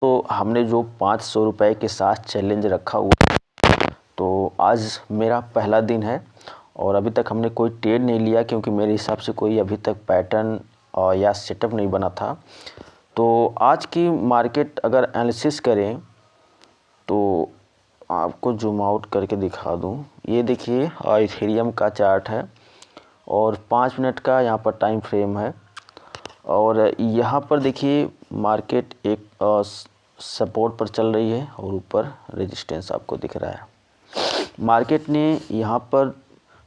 तो हमने जो 500 रुपये के साथ चैलेंज रखा हुआ, तो आज मेरा पहला दिन है और अभी तक हमने कोई ट्रेड नहीं लिया, क्योंकि मेरे हिसाब से कोई अभी तक पैटर्न या सेटअप नहीं बना था। तो आज की मार्केट अगर एनालिसिस करें तो आपको जूम आउट करके दिखा दूं। ये देखिए इथेरियम का चार्ट है और 5 मिनट का यहाँ पर टाइम फ्रेम है और यहाँ पर देखिए मार्केट एक सपोर्ट पर चल रही है और ऊपर रेजिस्टेंस आपको दिख रहा है। मार्केट ने यहाँ पर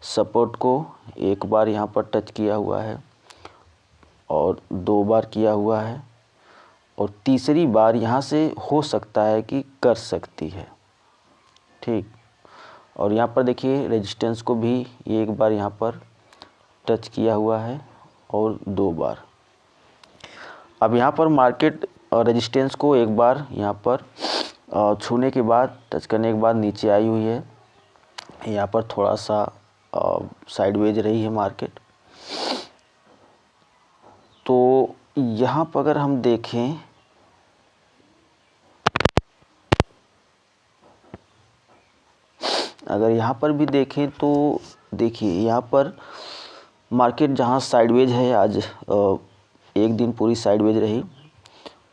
सपोर्ट को एक बार यहाँ पर टच किया हुआ है और 2 बार किया हुआ है और तीसरी बार यहाँ से हो सकता है कि कर सकती है, ठीक। और यहाँ पर देखिए रेजिस्टेंस को भी एक बार यहाँ पर टच किया हुआ है और 2 बार। अब यहाँ पर मार्केट रेजिस्टेंस को एक बार यहाँ पर छूने के बाद, टच करने के बाद नीचे आई हुई है। यहाँ पर थोड़ा सा साइडवेज रही है मार्केट। तो यहाँ पर अगर हम देखें, अगर यहाँ पर भी देखें तो देखिए यहाँ पर मार्केट जहाँ साइडवेज है, आज एक दिन पूरी साइडवेज रही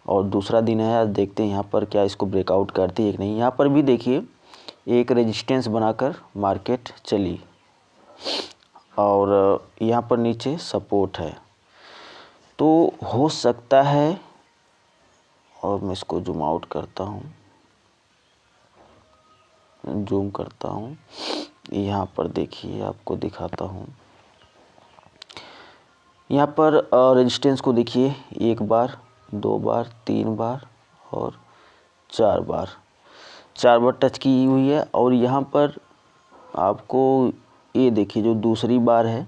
और दूसरा दिन है। आज देखते हैं यहाँ पर क्या इसको ब्रेकआउट करती है कि नहीं। यहाँ पर भी देखिए एक रेजिस्टेंस बनाकर मार्केट चली और यहाँ पर नीचे सपोर्ट है। तो हो सकता है, और मैं इसको जूम आउट करता हूँ, जूम करता हूँ, यहाँ पर देखिए आपको दिखाता हूँ। यहाँ पर रेजिस्टेंस को देखिए 1 बार, 2 बार, 3 बार और 4 बार, 4 बार टच की हुई है। और यहाँ पर आपको ये देखिए जो दूसरी बार है,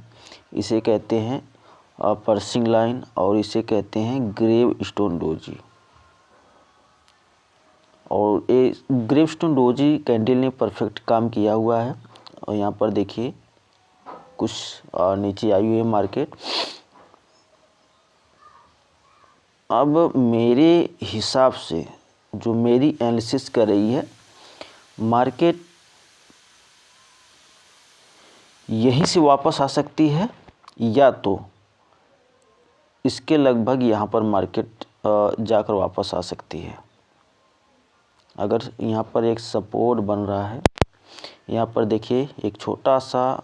इसे कहते हैं पर्सिंग लाइन और इसे कहते हैं ग्रेव स्टोन डोजी। और ये ग्रेव स्टोन डोजी कैंडल ने परफेक्ट काम किया हुआ है। और यहाँ पर देखिए कुछ नीचे आई हुई है मार्केट। अब मेरे हिसाब से जो मेरी एनालिसिस कर रही है, मार्केट यहीं से वापस आ सकती है या तो इसके लगभग यहाँ पर मार्केट जाकर वापस आ सकती है। अगर यहाँ पर एक सपोर्ट बन रहा है, यहाँ पर देखिए एक छोटा सा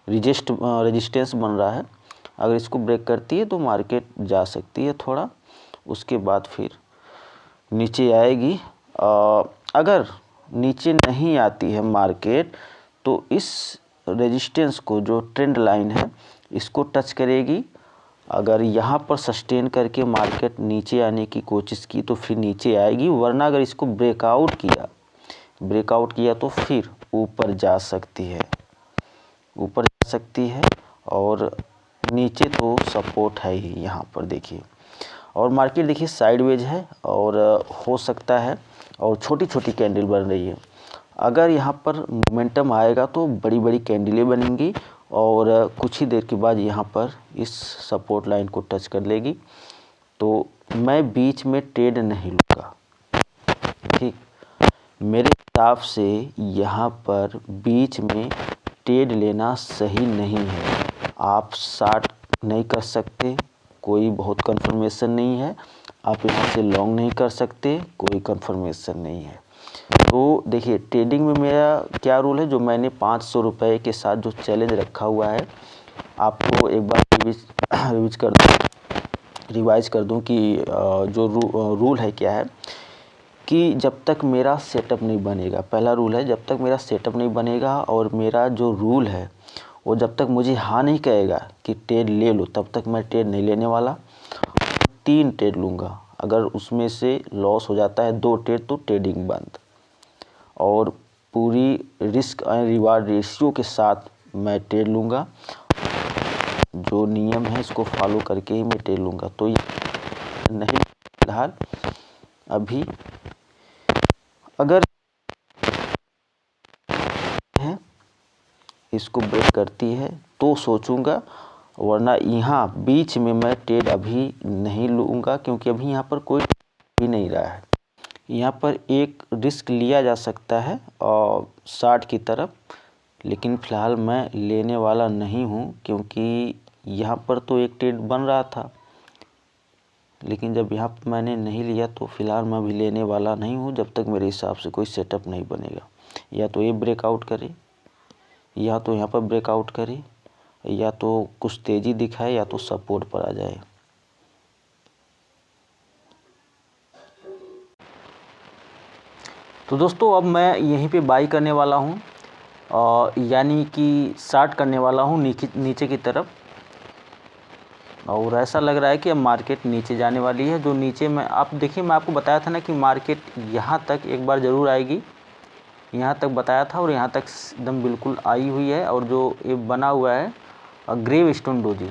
रेजिस्टेंस बन रहा है। अगर इसको ब्रेक करती है तो मार्केट जा सकती है थोड़ा, उसके बाद फिर नीचे आएगी। अगर नीचे नहीं आती है मार्केट तो इस रेजिस्टेंस को, जो ट्रेंड लाइन है, इसको टच करेगी। अगर यहाँ पर सस्टेन करके मार्केट नीचे आने की कोशिश की तो फिर नीचे आएगी, वरना अगर इसको ब्रेकआउट किया तो फिर ऊपर जा सकती है, ऊपर जा सकती है। और नीचे तो सपोर्ट है ही यहाँ पर देखिए। और मार्केट देखिए साइडवेज है और हो सकता है, और छोटी छोटी कैंडल बन रही है। अगर यहाँ पर मोमेंटम आएगा तो बड़ी बड़ी कैंडलें बनेंगी और कुछ ही देर के बाद यहाँ पर इस सपोर्ट लाइन को टच कर लेगी। तो मैं बीच में ट्रेड नहीं लूँगा, ठीक। मेरे हिसाब से यहाँ पर बीच में ट्रेड लेना सही नहीं है। आप शॉर्ट नहीं कर सकते, कोई बहुत कंफर्मेशन नहीं है। आप यहाँ से लॉन्ग नहीं कर सकते, कोई कंफर्मेशन नहीं है। तो देखिए ट्रेडिंग में मेरा क्या रूल है, जो मैंने 500 रुपये के साथ जो चैलेंज रखा हुआ है, आपको एक बार रिवाइज कर दूं कि जो रूल है क्या है, कि जब तक मेरा सेटअप नहीं बनेगा, पहला रूल है, जब तक मेरा सेटअप नहीं बनेगा और मेरा जो रूल है वो जब तक मुझे हाँ नहीं कहेगा कि ट्रेड ले लो, तब तक मैं ट्रेड नहीं लेने वाला। 3 ट्रेड लूँगा, अगर उसमें से लॉस हो जाता है 2 ट्रेड तो ट्रेडिंग बंद। और पूरी रिस्क एंड रिवार्ड रेशियो के साथ मैं ट्रेड लूँगा, जो नियम है इसको फॉलो करके ही मैं ट्रेड लूँगा। तो ये नहीं, फिलहाल अभी अगर है इसको ब्रेक करती है तो सोचूंगा, वरना यहाँ बीच में मैं ट्रेड अभी नहीं लूँगा, क्योंकि अभी यहाँ पर कोई ही नहीं रहा है। यहाँ पर एक रिस्क लिया जा सकता है और 60 की तरफ, लेकिन फ़िलहाल मैं लेने वाला नहीं हूँ, क्योंकि यहाँ पर तो एक ट्रेड बन रहा था, लेकिन जब यहाँ पर मैंने नहीं लिया तो फ़िलहाल मैं भी लेने वाला नहीं हूँ जब तक मेरे हिसाब से कोई सेटअप नहीं बनेगा। या तो ये ब्रेकआउट करे, या तो यहाँ पर ब्रेकआउट करे, या तो कुछ तेज़ी दिखाए, या तो सपोर्ट पर आ जाए। तो दोस्तों अब मैं यहीं पे बाई करने वाला हूँ, यानी कि शार्ट करने वाला हूँ नीचे की तरफ। और ऐसा लग रहा है कि अब मार्केट नीचे जाने वाली है। जो नीचे में आप देखिए, मैं आपको बताया था ना कि मार्केट यहाँ तक एक बार ज़रूर आएगी, यहाँ तक बताया था, और यहाँ तक एकदम बिल्कुल आई हुई है। और जो ये बना हुआ है ग्रेव स्टोन डोजी,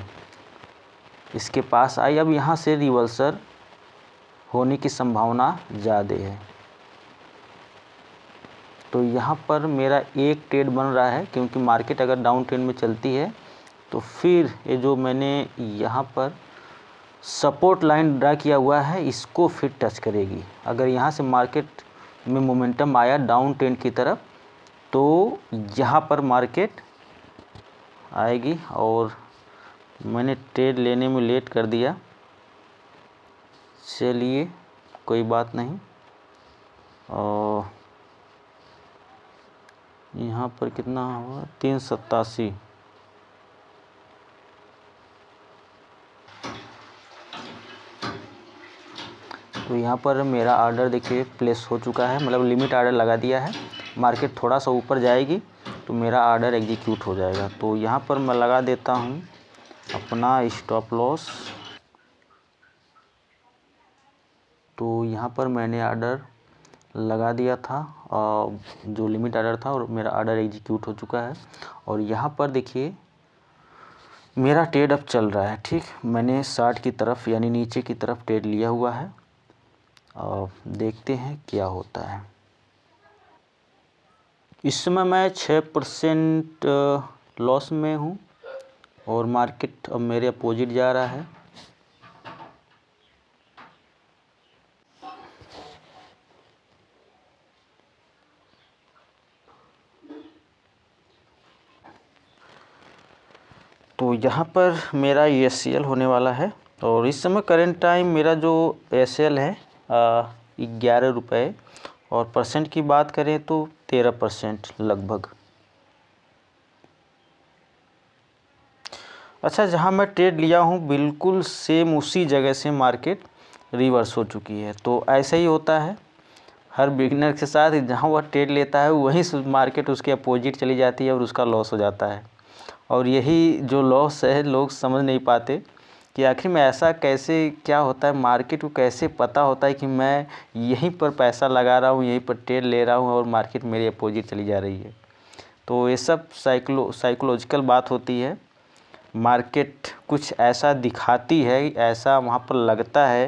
इसके पास आई। अब यहाँ से रिवर्सल होने की संभावना ज़्यादा है। तो यहाँ पर मेरा एक ट्रेड बन रहा है, क्योंकि मार्केट अगर डाउन ट्रेंड में चलती है तो फिर ये जो मैंने यहाँ पर सपोर्ट लाइन ड्रा किया हुआ है इसको फिर टच करेगी। अगर यहाँ से मार्केट में मोमेंटम आया डाउन ट्रेंड की तरफ तो यहाँ पर मार्केट आएगी। और मैंने ट्रेड लेने में लेट कर दिया, चलिए कोई बात नहीं। और यहाँ पर कितना हुआ, 387। तो यहाँ पर मेरा ऑर्डर देखिए प्लेस हो चुका है, मतलब लिमिट ऑर्डर लगा दिया है। मार्केट थोड़ा सा ऊपर जाएगी तो मेरा ऑर्डर एग्जीक्यूट हो जाएगा। तो यहाँ पर मैं लगा देता हूँ अपना स्टॉप लॉस। तो यहाँ पर मैंने ऑर्डर लगा दिया था, जो लिमिट ऑर्डर था, और मेरा ऑर्डर एग्जीक्यूट हो चुका है। और यहाँ पर देखिए मेरा ट्रेड अब चल रहा है, ठीक। मैंने 60 की तरफ यानी नीचे की तरफ ट्रेड लिया हुआ है, और देखते हैं क्या होता है। इस समय मैं 6% लॉस में हूँ, और मार्केट अब मेरे अपोजिट जा रहा है। तो यहाँ पर मेरा ACL होने वाला है, और इस समय करंट टाइम मेरा जो ACL है 11 रुपये, और परसेंट की बात करें तो 13% लगभग। अच्छा, जहाँ मैं ट्रेड लिया हूँ बिल्कुल सेम उसी जगह से मार्केट रिवर्स हो चुकी है। तो ऐसा ही होता है हर बिगिनर के साथ, जहाँ वह ट्रेड लेता है वहीं से मार्केट उसके अपोजिट चली जाती है और उसका लॉस हो जाता है। और यही जो लॉस है लोग समझ नहीं पाते कि आखिर में ऐसा कैसे क्या होता है, मार्केट को कैसे पता होता है कि मैं यहीं पर पैसा लगा रहा हूँ, यहीं पर ट्रेड ले रहा हूँ, और मार्केट मेरे अपोजिट चली जा रही है। तो ये सब साइकोलॉजिकल बात होती है। मार्केट कुछ ऐसा दिखाती है, ऐसा वहाँ पर लगता है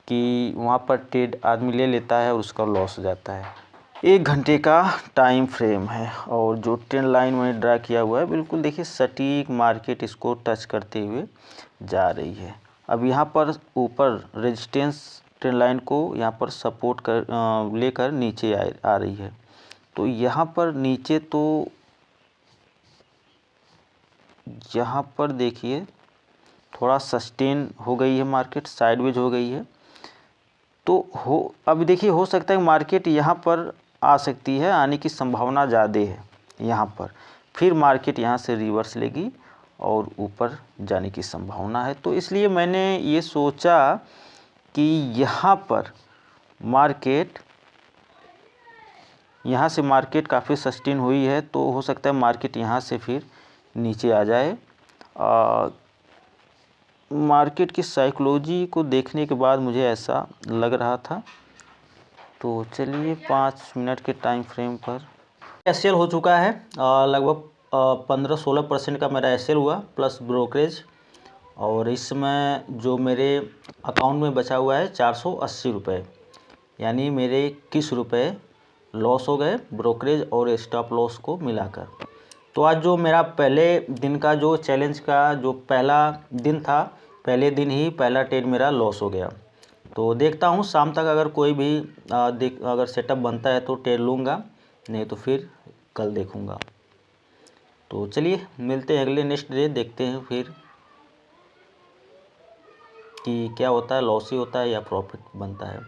कि वहाँ पर ट्रेड आदमी ले लेता है और उसका लॉस हो जाता है। 1 घंटे का टाइम फ्रेम है, और जो ट्रेंड लाइन मैंने ड्रा किया हुआ है बिल्कुल देखिए सटीक मार्केट इसको टच करते हुए जा रही है। अब यहाँ पर ऊपर रेजिस्टेंस ट्रेंड लाइन को यहाँ पर सपोर्ट कर लेकर नीचे आ रही है। तो यहाँ पर नीचे, तो यहाँ पर देखिए थोड़ा सस्टेन हो गई है, मार्केट साइडवेज हो गई है। तो अब देखिए हो सकता है मार्केट यहाँ पर आ सकती है, आने की संभावना ज़्यादा है यहाँ पर। फिर मार्केट यहाँ से रिवर्स लेगी और ऊपर जाने की संभावना है। तो इसलिए मैंने ये सोचा कि यहाँ पर मार्केट, यहाँ से मार्केट काफ़ी सस्टेन हुई है, तो हो सकता है मार्केट यहाँ से फिर नीचे आ जाए। मार्केट की साइकोलॉजी को देखने के बाद मुझे ऐसा लग रहा था। तो चलिए 5 मिनट के टाइम फ्रेम पर एसएल हो चुका है, लगभग 15-16% का मेरा एसएल हुआ प्लस ब्रोकरेज। और इस समय जो मेरे अकाउंट में बचा हुआ है 480 रुपये, यानी मेरे 21 रुपये लॉस हो गए ब्रोकरेज और स्टॉप लॉस को मिलाकर। तो आज जो मेरा पहले दिन का जो चैलेंज का जो पहला दिन था, पहले दिन ही पहला ट्रेड मेरा लॉस हो गया। तो देखता हूँ शाम तक अगर कोई भी अगर सेटअप बनता है तो ट्रेड लूँगा, नहीं तो फिर कल देखूँगा। तो चलिए मिलते हैं अगले नेक्स्ट डे, देखते हैं फिर कि क्या होता है, लॉस ही होता है या प्रॉफिट बनता है।